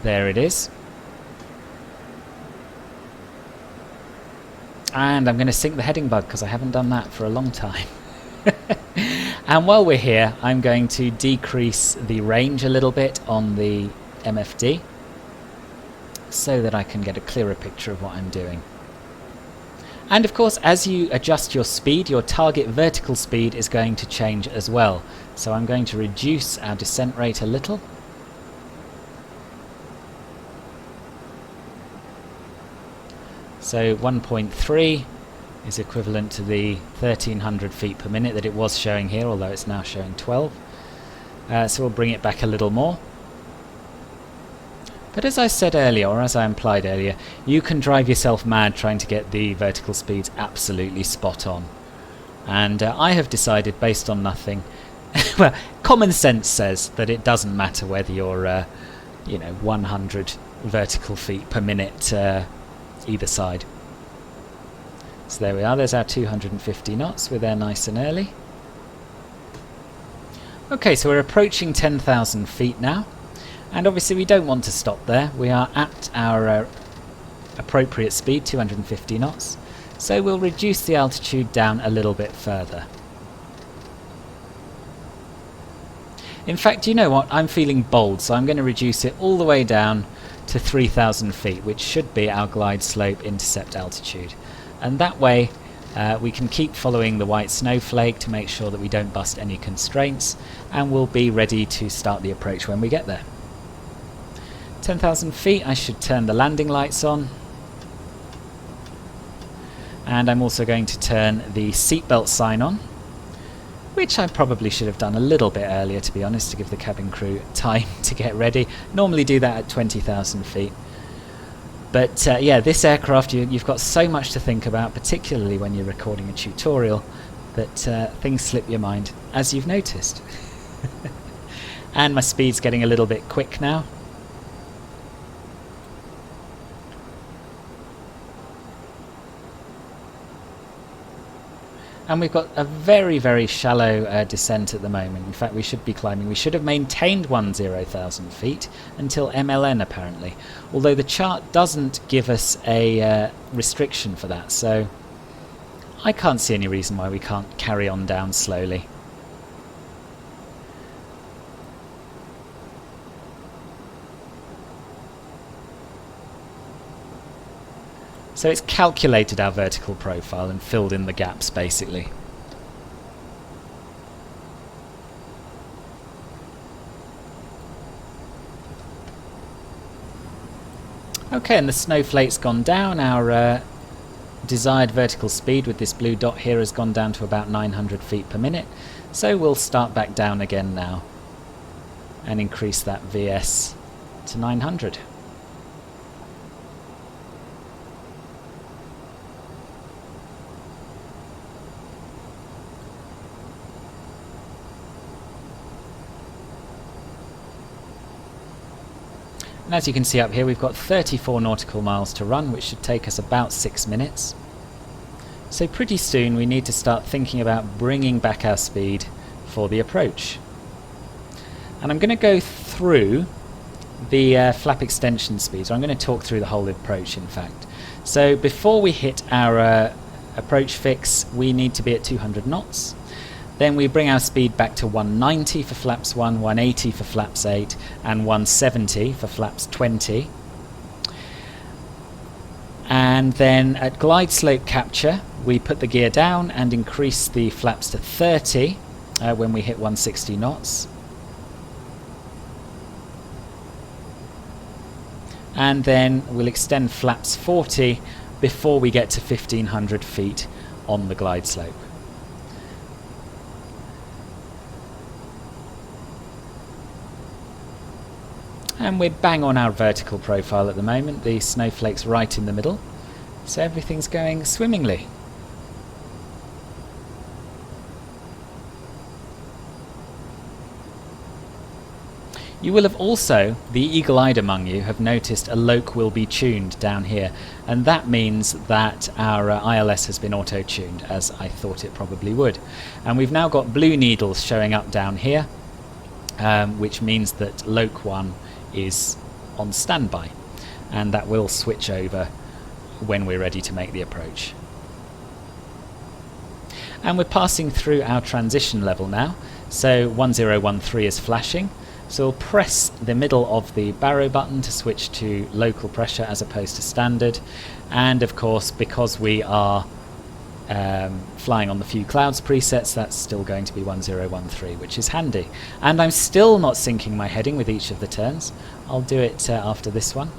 There it is. And I'm going to sync the heading bug because I haven't done that for a long time. And while we're here, I'm going to decrease the range a little bit on the MFD so that I can get a clearer picture of what I'm doing. And of course, as you adjust your speed, your target vertical speed is going to change as well. So I'm going to reduce our descent rate a little. So 1.3 is equivalent to the 1300 feet per minute that it was showing here, although it's now showing 12. So we'll bring it back a little more. But as I said earlier, or as I implied earlier, you can drive yourself mad trying to get the vertical speeds absolutely spot on. And I have decided, based on nothing, well, common sense says that it doesn't matter whether you're, 100 vertical feet per minute either side. So there we are, there's our 250 knots, we're there nice and early. Okay, so we're approaching 10,000 feet now, and obviously we don't want to stop there. We are at our appropriate speed, 250 knots, so we'll reduce the altitude down a little bit further. In fact, you know what, I'm feeling bold, so I'm going to reduce it all the way down to 3,000 feet, which should be our glide slope intercept altitude. And that way we can keep following the white snowflake to make sure that we don't bust any constraints, and we'll be ready to start the approach when we get there. 10,000 feet, I should turn the landing lights on. And I'm also going to turn the seatbelt sign on, which I probably should have done a little bit earlier, to be honest, to give the cabin crew time to get ready. Normally do that at 20,000 feet. But yeah, this aircraft, you've got so much to think about, particularly when you're recording a tutorial, that things slip your mind, as you've noticed. And my speed's getting a little bit quick now. And we've got a very, very shallow descent at the moment. In fact, we should be climbing. We should have maintained 10,000 feet until MLN, apparently. Although the chart doesn't give us a restriction for that, so I can't see any reason why we can't carry on down slowly. So it's calculated our vertical profile and filled in the gaps, basically. Okay, and the snowflake's gone down. Our desired vertical speed with this blue dot here has gone down to about 900 feet per minute. So we'll start back down again now and increase that VS to 900. And as you can see up here, we've got 34 nautical miles to run, which should take us about 6 minutes. So pretty soon we need to start thinking about bringing back our speed for the approach. And I'm going to go through the flap extension speeds. I'm going to talk through the whole approach, in fact. So before we hit our approach fix, we need to be at 200 knots. Then we bring our speed back to 190 for flaps 1, 180 for flaps 8, and 170 for flaps 20. And then at glide slope capture, we put the gear down and increase the flaps to 30 when we hit 160 knots. And then we'll extend flaps 40 before we get to 1500 feet on the glide slope. And we're bang on our vertical profile at the moment. The snowflake's right in the middle, so everything's going swimmingly. You will have also, the eagle-eyed among you, have noticed a loc will be tuned down here, and that means that our ILS has been auto-tuned, as I thought it probably would. And we've now got blue needles showing up down here, which means that loc 1 is on standby, and that will switch over when we're ready to make the approach. And we're passing through our transition level now, so 1013 is flashing. So we'll press the middle of the barrow button to switch to local pressure as opposed to standard, and of course because we are flying on the few clouds presets, that's still going to be 1013, which is handy. And I'm still not syncing my heading with each of the turns. I'll do it after this one.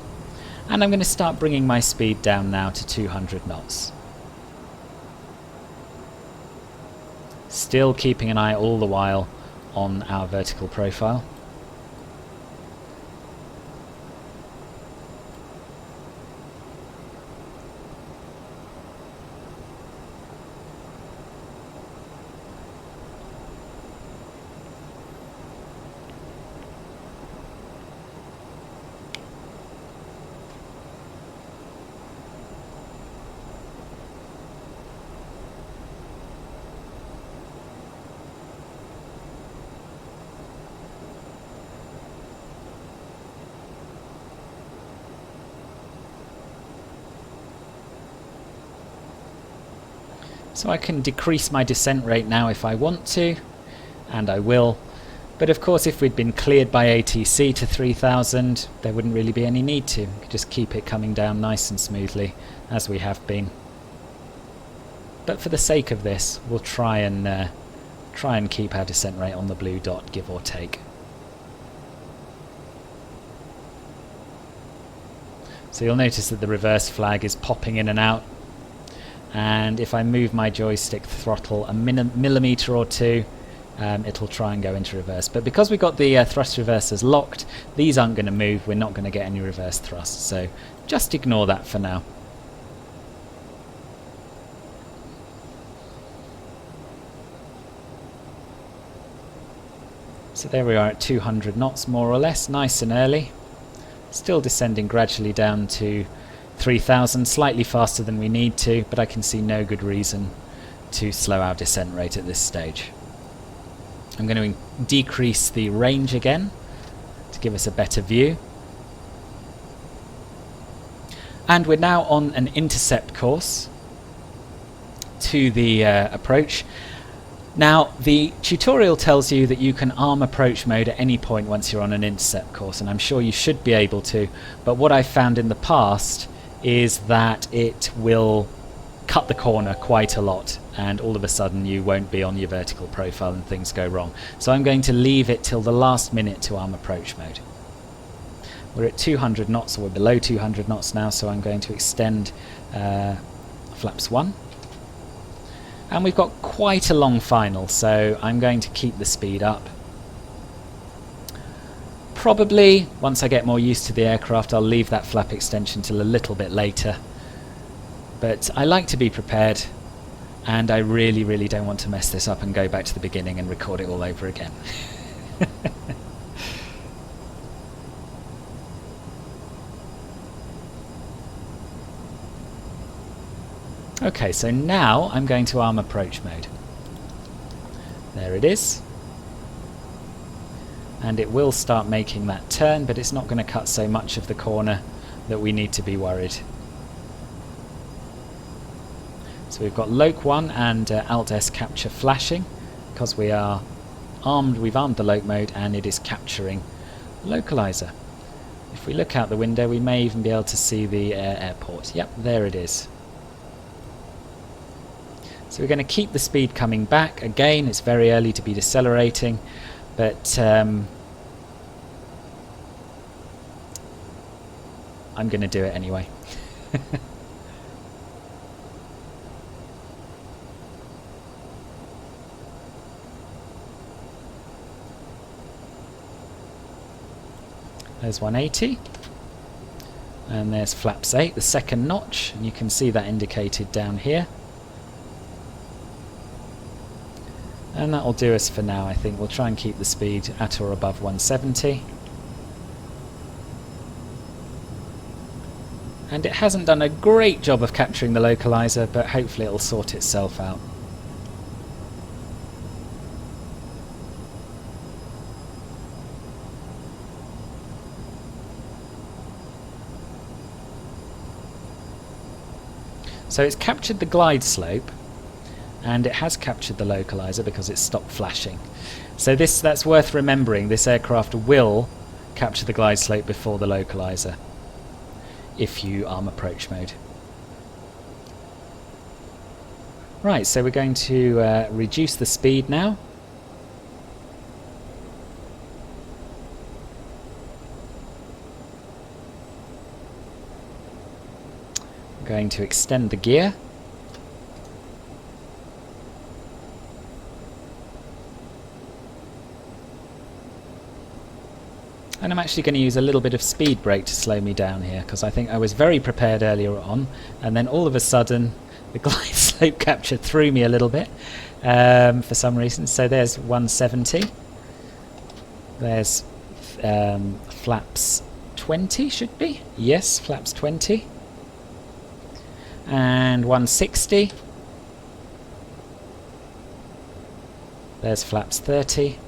And I'm going to start bringing my speed down now to 200 knots. Still keeping an eye all the while on our vertical profile. So I can decrease my descent rate now if I want to, and I will. But of course if we'd been cleared by ATC to 3000, there wouldn't really be any need to. We could just keep it coming down nice and smoothly, as we have been. But for the sake of this, we'll try and keep our descent rate on the blue dot, give or take. So you'll notice that the reverse flag is popping in and out. And if I move my joystick throttle a millimetre or two, it'll try and go into reverse. But because we've got the thrust reversers locked, these aren't going to move, we're not going to get any reverse thrust, so just ignore that for now. So there we are at 200 knots more or less, nice and early. Still descending gradually down to 3000, slightly faster than we need to, but I can see no good reason to slow our descent rate at this stage. I'm going to decrease the range again to give us a better view. And we're now on an intercept course to the approach. Now, the tutorial tells you that you can arm approach mode at any point once you're on an intercept course, and I'm sure you should be able to, but what I've found in the past is that it will cut the corner quite a lot, and all of a sudden you won't be on your vertical profile and things go wrong. So I'm going to leave it till the last minute to arm approach mode. We're at 200 knots, or we're below 200 knots now, so I'm going to extend flaps 1. And we've got quite a long final, so I'm going to keep the speed up. Probably, once I get more used to the aircraft, I'll leave that flap extension till a little bit later. But I like to be prepared, and I really, really don't want to mess this up and go back to the beginning and record it all over again. Okay, so now I'm going to arm approach mode. There it is. And it will start making that turn, but it's not going to cut so much of the corner that we need to be worried. So we've got loc 1 and Alt-S capture flashing, because we are armed, we've armed the loc mode and it is capturing localizer. If we look out the window, we may even be able to see the airport. Yep, there it is. So we're going to keep the speed coming back. Again, it's very early to be decelerating, but I'm going to do it anyway. There's 180, and there's flaps 8, the second notch, and you can see that indicated down here. And that'll do us for now, I think. We'll try and keep the speed at or above 170. And it hasn't done a great job of capturing the localizer, but hopefully it'll sort itself out. So it's captured the glide slope, and it has captured the localizer because it's stopped flashing. So that's worth remembering. This aircraft will capture the glide slope before the localizer if you arm approach mode. Right, so we're going to reduce the speed now. I'm going to extend the gear. And I'm actually going to use a little bit of speed brake to slow me down here, because I think I was very prepared earlier on, and then all of a sudden the glide slope capture threw me a little bit for some reason. So there's 170. There's flaps 20 should be. Yes, flaps 20. And 160. There's flaps 30.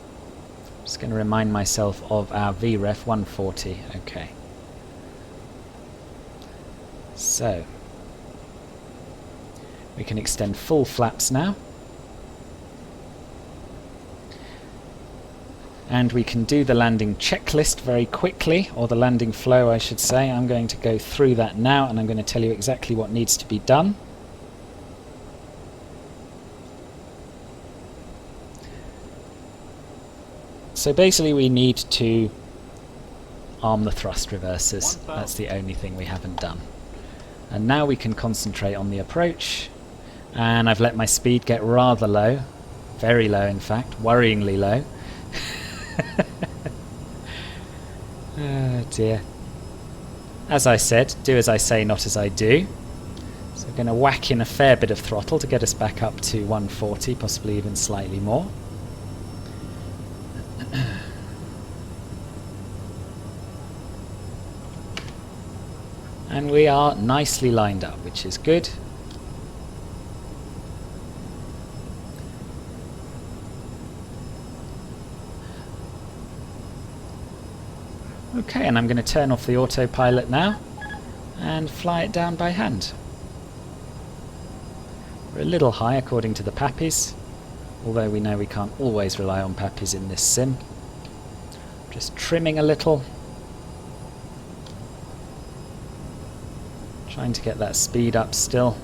Just going to remind myself of our VREF 140. Okay. So we can extend full flaps now. And we can do the landing checklist very quickly, or the landing flow I should say. I'm going to go through that now, and I'm going to tell you exactly what needs to be done. So basically we need to arm the thrust reversers. That's the only thing we haven't done. And now we can concentrate on the approach. And I've let my speed get rather low. Very low in fact. Worryingly low. Oh dear. As I said, do as I say, not as I do. So we're going to whack in a fair bit of throttle to get us back up to 140, possibly even slightly more. And we are nicely lined up, which is good. Okay, and I'm going to turn off the autopilot now and fly it down by hand. We're a little high according to the PAPIs, although we know we can't always rely on PAPIs in this sim. Just trimming a little. Trying to get that speed up still.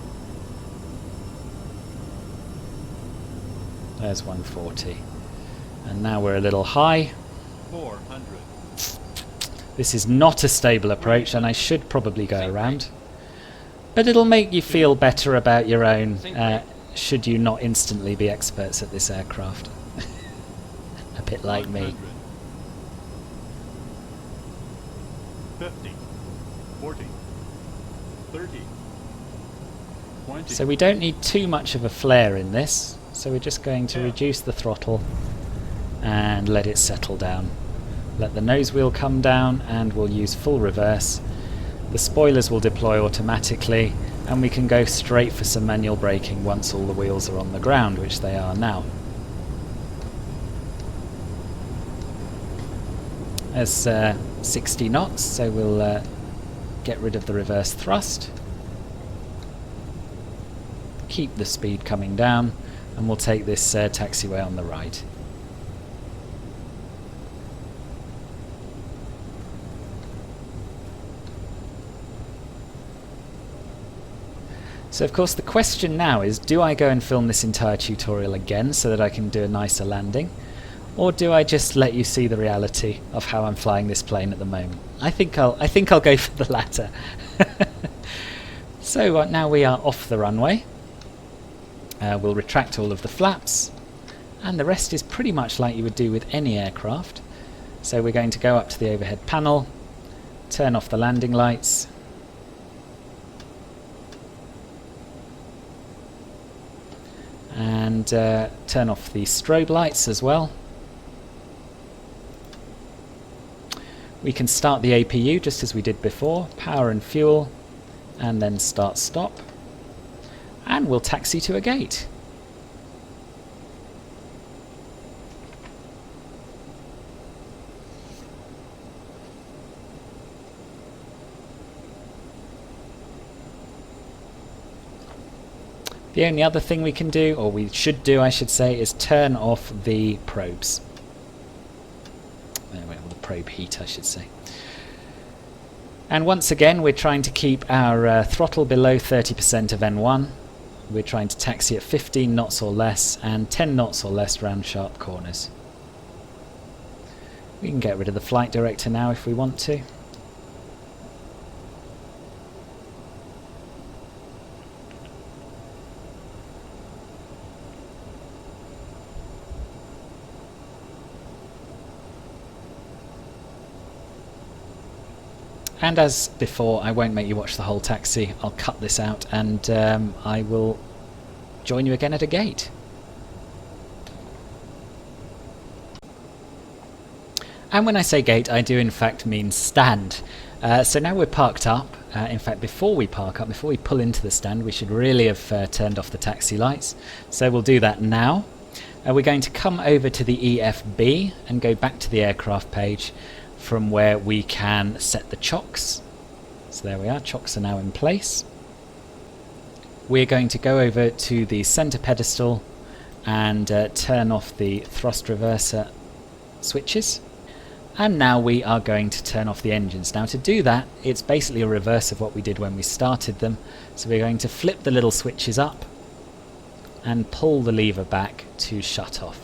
There's 140. And now we're a little high. 400. This is not a stable approach, and I should probably go around. But it'll make you feel better about your own, should you not instantly be experts at this aircraft. A bit like me. 50. 40. 30. 20. So we don't need too much of a flare in this, so we're just going to reduce the throttle and let it settle down. Let the nose wheel come down and we'll use full reverse. The spoilers will deploy automatically and we can go straight for some manual braking once all the wheels are on the ground, which they are now. There's 60 knots, so we'll get rid of the reverse thrust. Keep the speed coming down and we'll take this taxiway on the right. So of course the question now is, do I go and film this entire tutorial again so that I can do a nicer landing? Or do I just let you see the reality of how I'm flying this plane at the moment? I think I'll go for the latter. So now we are off the runway. We'll retract all of the flaps, and the rest is pretty much like you would do with any aircraft. So we're going to go up to the overhead panel, turn off the landing lights, and turn off the strobe lights as well. We can start the APU just as we did before, power and fuel, and then start stop, and we'll taxi to a gate. The only other thing we can do, or we should do I should say, is turn off the probes. Anyway, or the probe heat I should say. And once again we're trying to keep our throttle below 30% of N1. We're trying to taxi at 15 knots or less and 10 knots or less round sharp corners. We can get rid of the flight director now if we want to. And as before, I won't make you watch the whole taxi. I'll cut this out and I will join you again at a gate. And when I say gate, I do in fact mean stand. So now we're parked up. In fact, before we park up, before we pull into the stand, we should really have turned off the taxi lights. So we'll do that now. We're going to come over to the EFB and go back to the aircraft page, from where we can set the chocks. So there we are, chocks are now in place. We're going to go over to the center pedestal and turn off the thrust reverser switches. And now we are going to turn off the engines. Now to do that, it's basically a reverse of what we did when we started them. So we're going to flip the little switches up and pull the lever back to shut off.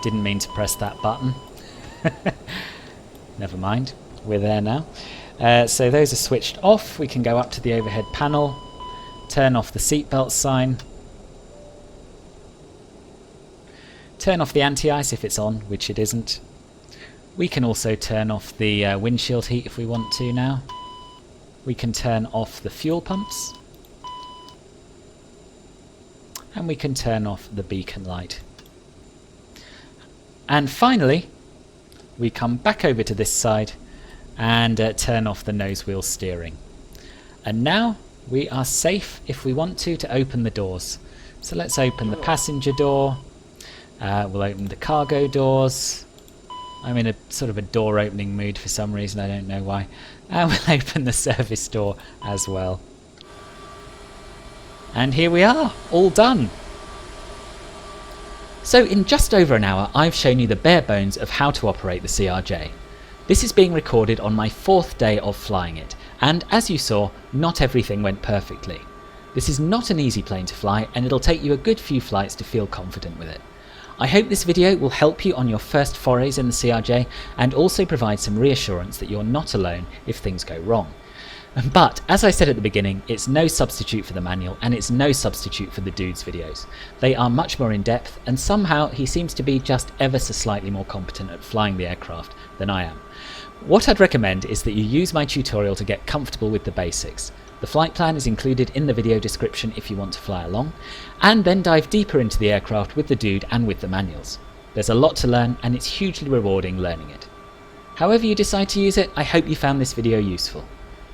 Didn't mean to press that button. Never mind, we're there now. So those are switched off. We can go up to the overhead panel, turn off the seatbelt sign, turn off the anti-ice if it's on, which it isn't. We can also turn off the windshield heat if we want to now. We can turn off the fuel pumps. And we can turn off the beacon light. And finally, we come back over to this side and turn off the nose wheel steering. And now we are safe if we want to open the doors. So let's open the passenger door. We'll open the cargo doors. I'm in a sort of a door opening mood for some reason, I don't know why. And we'll open the service door as well. And here we are, all done. So in just over an hour, I've shown you the bare bones of how to operate the CRJ. This is being recorded on my 4th day of flying it, and as you saw, not everything went perfectly. This is not an easy plane to fly, and it'll take you a good few flights to feel confident with it. I hope this video will help you on your first forays in the CRJ, and also provide some reassurance that you're not alone if things go wrong. But, as I said at the beginning, it's no substitute for the manual, and it's no substitute for the dude's videos. They are much more in depth, and somehow he seems to be just ever so slightly more competent at flying the aircraft than I am. What I'd recommend is that you use my tutorial to get comfortable with the basics. The flight plan is included in the video description if you want to fly along, and then dive deeper into the aircraft with the dude and with the manuals. There's a lot to learn, and it's hugely rewarding learning it. However you decide to use it, I hope you found this video useful.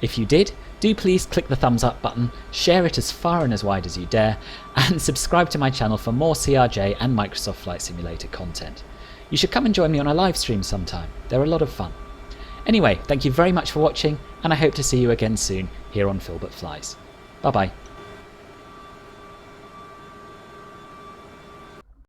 If you did, do please click the thumbs up button, share it as far and as wide as you dare, and subscribe to my channel for more CRJ and Microsoft Flight Simulator content. You should come and join me on a live stream sometime, they're a lot of fun. Anyway, thank you very much for watching, and I hope to see you again soon here on Philbert Flies. Bye bye.